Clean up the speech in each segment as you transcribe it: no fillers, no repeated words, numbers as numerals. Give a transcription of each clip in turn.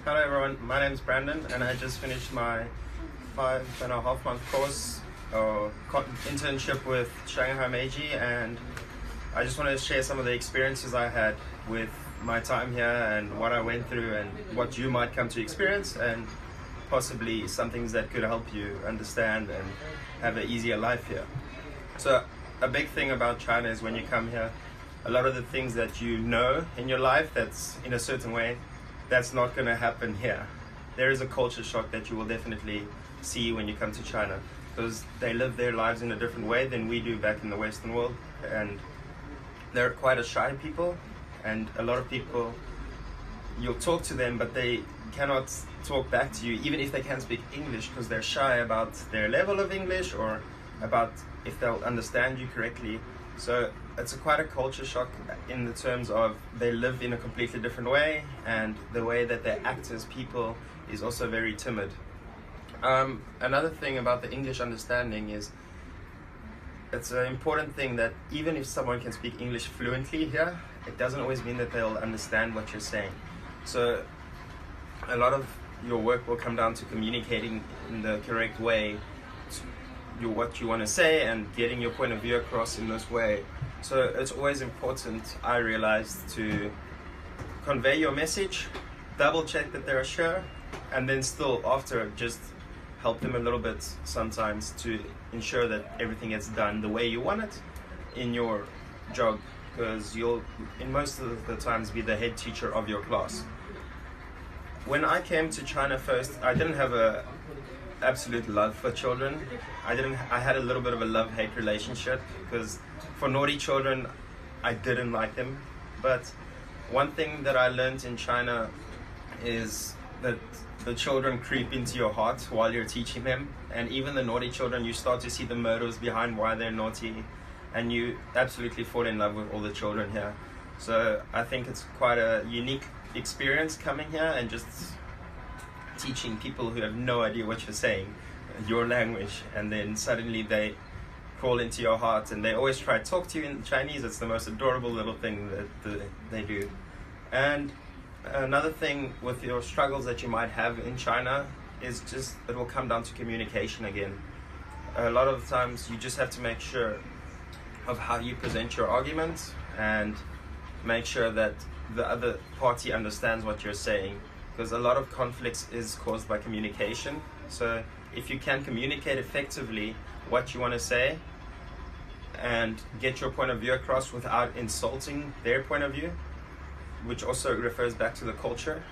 Hello everyone, my name is Brandon and I just finished my 5.5 month course or internship with Shanghai Meiji, and I just want to share some of the experiences I had with my time here and what I went through and what you might come to experience, and possibly some things that could help you understand and have an easier life here. So a big thing about China is when you come here, a lot of the things that you know in your life that's in a certain way, that's not going to happen here. There is a culture shock that you will definitely see when you come to China, because they live their lives in a different way than we do back in the Western world, and they're quite a shy people, and a lot of people, you'll talk to them but they cannot talk back to you even if they can speak English, because they're shy about their level of English or about if they'll understand you correctly. So it's quite a culture shock in the terms of they live in a completely different way, and the way that they act as people is also very timid. Another thing about the English understanding is it's an important thing that even if someone can speak English fluently here, it doesn't always mean that they'll understand what you're saying. So a lot of your work will come down to communicating in the correct way what you want to say and getting your point of view across in this way. So it's always important, I realized, to convey your message, double check that they're sure, and then still after just help them a little bit sometimes to ensure that everything gets done the way you want it in your job, because you'll in most of the times be the head teacher of your class. When I came to China first, I didn't have a absolute love for children. I had a little bit of a love-hate relationship, because for naughty children I didn't like them. But one thing that I learned in China is that the children creep into your heart while you're teaching them, and even the naughty children, you start to see the motives behind why they're naughty, and you absolutely fall in love with all the children here. So I think it's quite a unique experience coming here and just teaching people who have no idea what you're saying, your language, and then suddenly they crawl into your heart and they always try to talk to you in Chinese. It's the most adorable little thing that they do. And another thing with your struggles that you might have in China is just it will come down to communication again. A lot of times you just have to make sure of how you present your argument and make sure that the other party understands what you're saying, because a lot of conflicts is caused by communication. So if you can communicate effectively what you want to say and get your point of view across without insulting their point of view, which also refers back to the culture,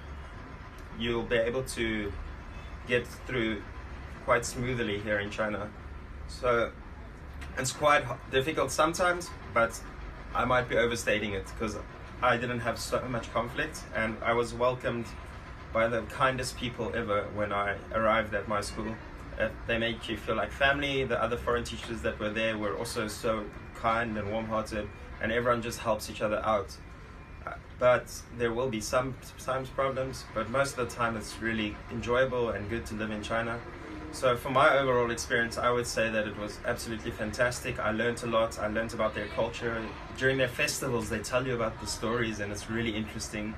you'll be able to get through quite smoothly here in China. So it's quite difficult sometimes, but I might be overstating it, because I didn't have so much conflict and I was welcomed by the kindest people ever when I arrived at my school. They make you feel like family. The other foreign teachers that were there were also so kind and warm-hearted, and everyone just helps each other out. But there will be sometimes problems, but most of the time it's really enjoyable and good to live in China. So for my overall experience, I would say that it was absolutely fantastic. I learned a lot. I learned about their culture. During their festivals, they tell you about the stories, and it's really interesting.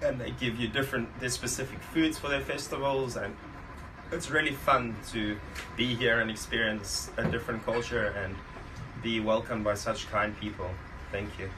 And they give you their specific foods for their festivals, and it's really fun to be here and experience a different culture and be welcomed by such kind people. Thank you.